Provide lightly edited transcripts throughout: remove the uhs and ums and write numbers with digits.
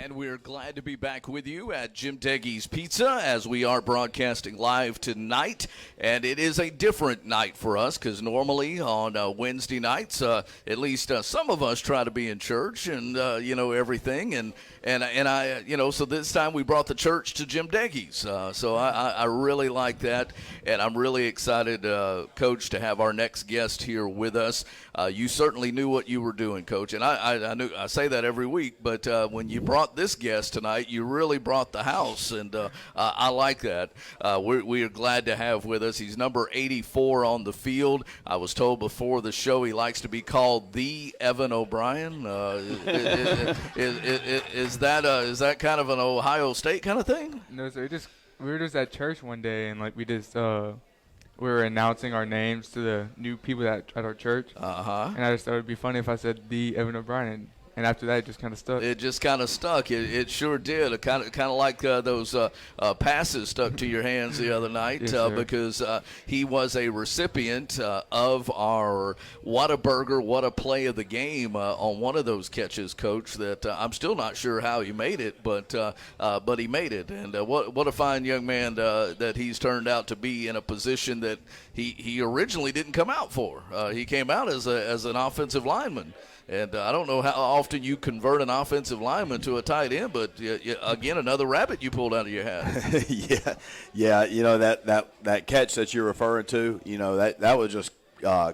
And we're glad to be back with you at Jim Deggy's Pizza as we are broadcasting live tonight. And it is a different night for us because normally on Wednesday nights, at least some of us try to be in church and, everything. And so this time we brought the church to Jim Deggy's. So I really like that. And I'm really excited, Coach, to have our next guest here with us. You certainly knew what you were doing, Coach. And I say that every week, but when you brought this guest tonight, you really brought the house, and I like that. We are glad to have with us. He's number 84 on the field. I was told before the show he likes to be called the Evan O'Brien. Is that kind of an Ohio State kind of thing? No, sir. We were just at church one day, and we were announcing our names to the new people at our church. And I just thought it would be funny if I said the Evan O'Brien. And after that, it just kind of stuck. It just kind of stuck. It sure did. It kind of like those passes stuck to your hands the other night. Yes, because he was a recipient of our Whataburger, What a Play of the Game on one of those catches, Coach, that I'm still not sure how he made it, but he made it. And what a fine young man that he's turned out to be in a position that he originally didn't come out for. He came out as an offensive lineman. And I don't know how often you convert an offensive lineman to a tight end, but again, another rabbit you pulled out of your hat. yeah. That catch that you're referring to, that was just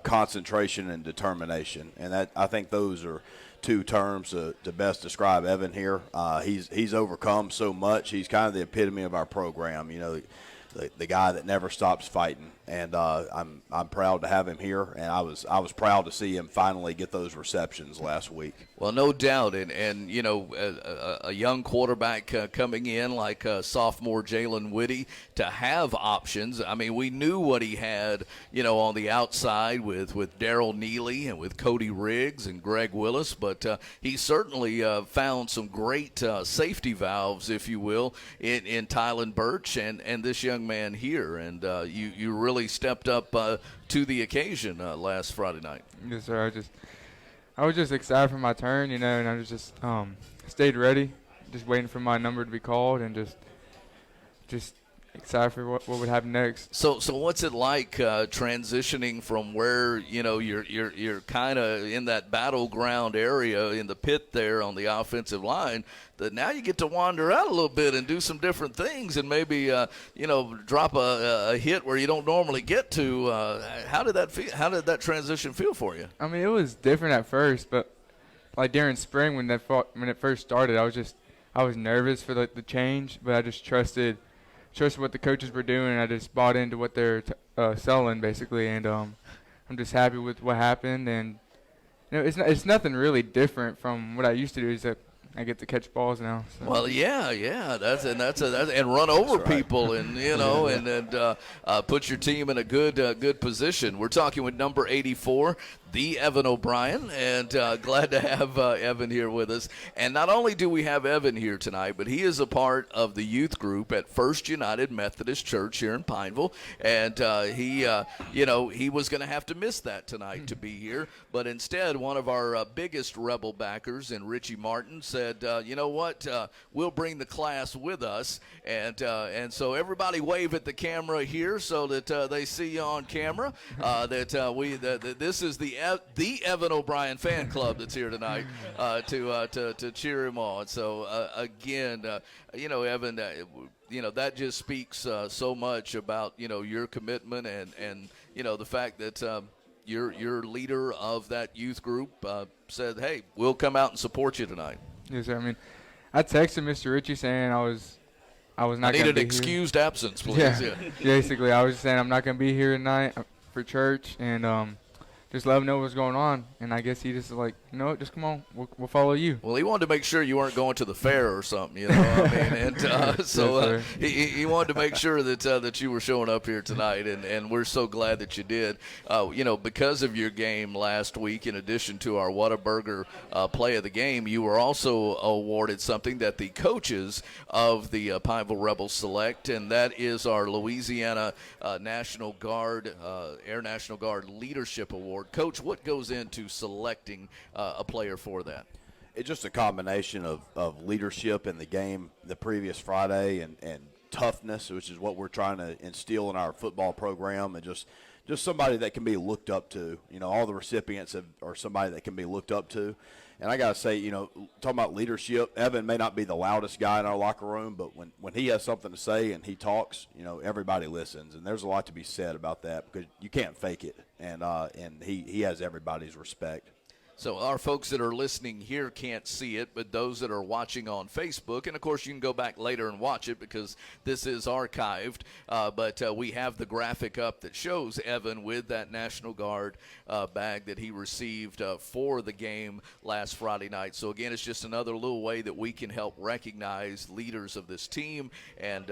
concentration and determination, and that I think those are two terms to best describe Evan here. He's overcome so much. He's kind of the epitome of our program. The guy that never stops fighting, and I'm proud to have him here, and I was proud to see him finally get those receptions last week. Well, no doubt, and a young quarterback coming in like sophomore Jalen Whitty to have options. I mean, we knew what he had, on the outside with Darrell Neely and with Cody Riggs and Greg Willis, but he certainly found some great safety valves, if you will, in Tylen Birch and this young man here, and you really stepped up to the occasion last Friday night. Yes, sir. I was just excited for my turn, and I was just stayed ready, just waiting for my number to be called, and just excited for what would happen next. So what's it like transitioning from where you're kind of in that battleground area in the pit there on the offensive line, that now you get to wander out a little bit and do some different things and maybe drop a hit where you don't normally get to. How did that feel? How did that transition feel for you? I mean, it was different at first, but during spring when it first started, I was nervous for the change, but I just trusted what the coaches were doing. I just bought into what they're selling, basically, and I'm just happy with what happened. And it's nothing really different from what I used to do. Is that I get to catch balls now. So. Well, yeah, that's and run over people, and and put your team in a good position. We're talking with number 84. The Evan O'Brien, and glad to have Evan here with us. And not only do we have Evan here tonight, but he is a part of the youth group at First United Methodist Church here in Pineville. And he was going to have to miss that tonight to be here, but instead, one of our biggest Rebel backers, in Richie Martin, said, "You know what? We'll bring the class with us." And so everybody wave at the camera here so that they see you on camera. That this is the Evan O'Brien fan club that's here tonight to cheer him on. So again, Evan, that just speaks so much about your commitment and the fact that your leader of that youth group said, "Hey, we'll come out and support you tonight." Yes, sir. I mean, I texted Mr. Ritchie saying I was not going to be here. I need an excused absence, please. Yeah. Basically, I was saying I'm not going to be here tonight for church, and just let him know what's going on. And I guess he just was like, just come on, we'll follow you. Well, he wanted to make sure you weren't going to the fair or something, and so he wanted to make sure that you were showing up here tonight, and we're so glad that you did. Because of your game last week, in addition to our Whataburger play of the game, you were also awarded something that the coaches of the Pineville Rebels select, and that is our Louisiana National Guard, Air National Guard Leadership Award. Coach, what goes into selecting a player for that? it's just a combination of leadership in the game the previous Friday and toughness, which is what we're trying to instill in our football program, and just somebody that can be looked up to. All the recipients are somebody that can be looked up to. And I got to say, talking about leadership, Evan may not be the loudest guy in our locker room, but when he has something to say and he talks, everybody listens. And there's a lot to be said about that because you can't fake it. And he has everybody's respect. So our folks that are listening here can't see it, but those that are watching on Facebook, and of course you can go back later and watch it because this is archived, but we have the graphic up that shows Evan with that National Guard bag that he received for the game last Friday night. So again, it's just another little way that we can help recognize leaders of this team, and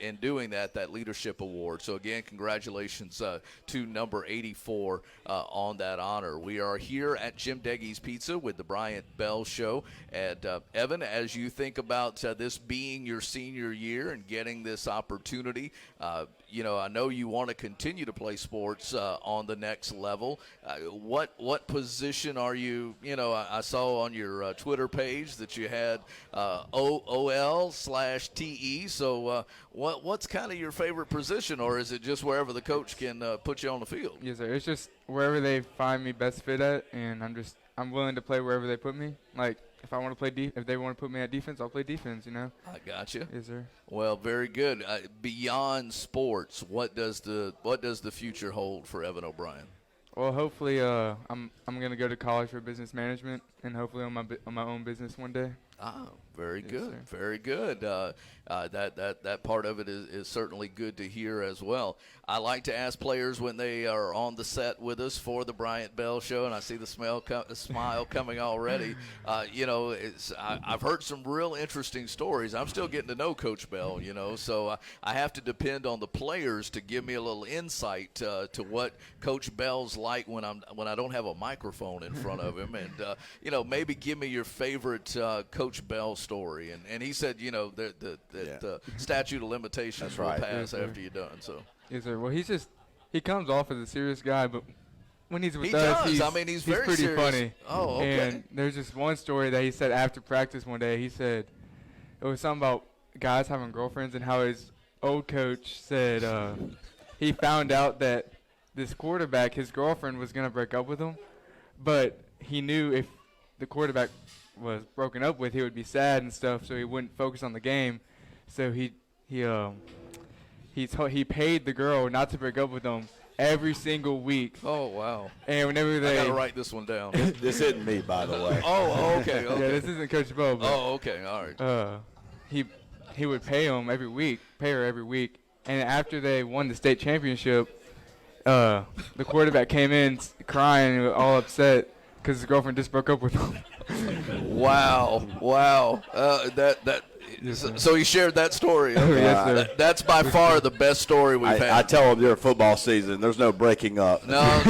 in doing that leadership award. So again, congratulations to number 84 on that honor. We are here at Jim Deggy's Pizza with the Bryant Bell Show. And Evan, as you think about this being your senior year and getting this opportunity, I know you want to continue to play sports on the next level. What position are you? I saw on your Twitter page that you had OL/TE. So what's kind of your favorite position, or is it just wherever the coach can put you on the field? Yes, sir. It's just wherever they find me best fit at, and I'm willing to play wherever they put me. Like, if I want to play if they want to put me at defense, I'll play defense, I got you. Yes, sir. Well, very good. Beyond sports, what does the future hold for Evan O'Brien? Well, hopefully, I'm gonna go to college for business management, and hopefully on my own business one day. Ah, very Yes, good, sir. very good. That part of it is certainly good to hear as well. I like to ask players when they are on the set with us for the Bryant Bell Show, and I see the smile coming already. I've heard some real interesting stories. I'm still getting to know Coach Bell, so I have to depend on the players to give me a little insight to what Coach Bell's like when I don't have a microphone in front of him, and maybe give me your favorite Coach Bell story. And he said, the statute of limitations will right. pass Yes, sir. after you're done. So Yes, sir. Well, he comes off as a serious guy, but when he's with he us, does. he's Very pretty serious. funny. Oh, okay. And there's just one story that he said after practice one day. He said it was something about guys having girlfriends and how his old coach said he found out that this quarterback, his girlfriend was going to break up with him, but he knew if the quarterback was broken up with, he would be sad and stuff, so he wouldn't focus on the game. So he paid the girl not to break up with him every single week. Oh, wow. And whenever I they got to write this one down. This isn't me, by the way. Oh, okay. yeah, this isn't Coach Bo, but Oh, okay. All right. he would pay her every week, and after they won the state championship, the quarterback came in crying and all upset because his girlfriend just broke up with him. Wow. So he shared that story. Yes, sir. That's by far the best story we've I had. tell them during football season, there's no breaking up. No.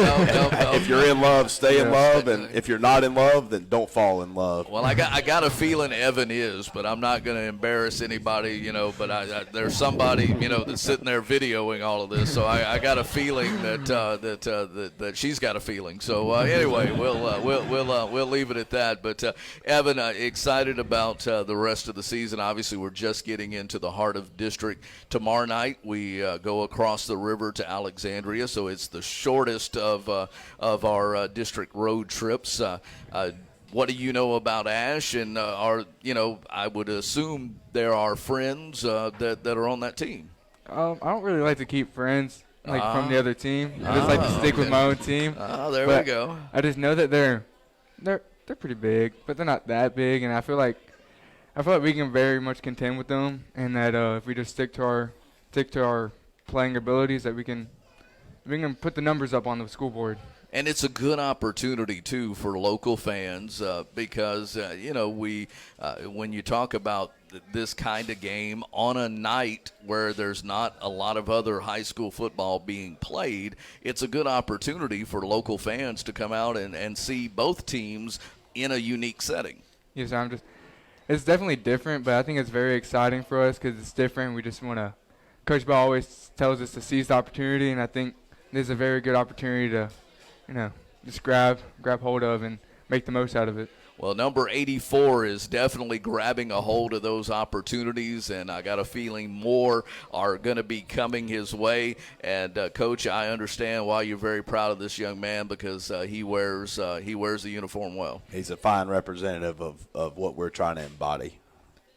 If you're in love, stay in Yeah. love, and if you're not in love, then don't fall in love. Well, I got a feeling Evan is, but I'm not going to embarrass anybody, But there's somebody, that's sitting there videoing all of this, so I got a feeling that she's got a feeling. So anyway, we'll leave it at that. But Evan, excited about the rest of the season. Obviously, we're just getting into the heart of district. Tomorrow night, we go across the river to Alexandria, so it's the shortest of our district road trips. What do you know about Ash? And I would assume there are friends that are on that team. I don't really like to keep friends from the other team. I just like to stick with okay. my own team. There we But go. I just know that they're pretty big, but they're not that big, and I feel like we can very much contend with them, and that if we just stick to our playing abilities, that we can put the numbers up on the school board. And it's a good opportunity, too, for local fans because, when you talk about this kind of game on a night where there's not a lot of other high school football being played, it's a good opportunity for local fans to come out and see both teams in a unique setting. Yes, it's definitely different, but I think it's very exciting for us because it's different. We just want to – Coach Ball always tells us to seize the opportunity, and I think this is a very good opportunity to, just grab hold of and make the most out of it. Well, number 84 is definitely grabbing a hold of those opportunities, and I got a feeling more are going to be coming his way. And, Coach, I understand why you're very proud of this young man because he wears the uniform well. He's a fine representative of what we're trying to embody.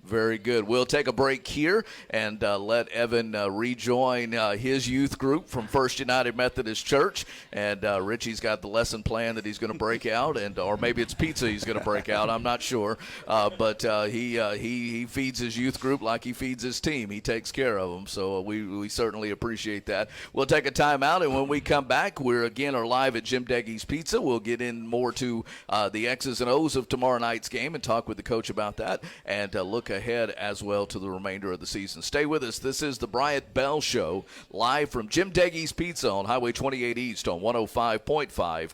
Very good. We'll take a break here and let Evan rejoin his youth group from First United Methodist Church. And Richie's got the lesson plan that he's going to break out, or maybe it's pizza he's going to break out. I'm not sure. But he feeds his youth group like he feeds his team. He takes care of them. So we certainly appreciate that. We'll take a timeout, and when we come back, we're live at Jim Deggy's Pizza. We'll get in more to the X's and O's of tomorrow night's game and talk with the coach about that and look ahead as well to the remainder of the season. Stay with us. This is the Bryant Bell Show, live from Jim Deggy's Pizza on Highway 28 East on 105.5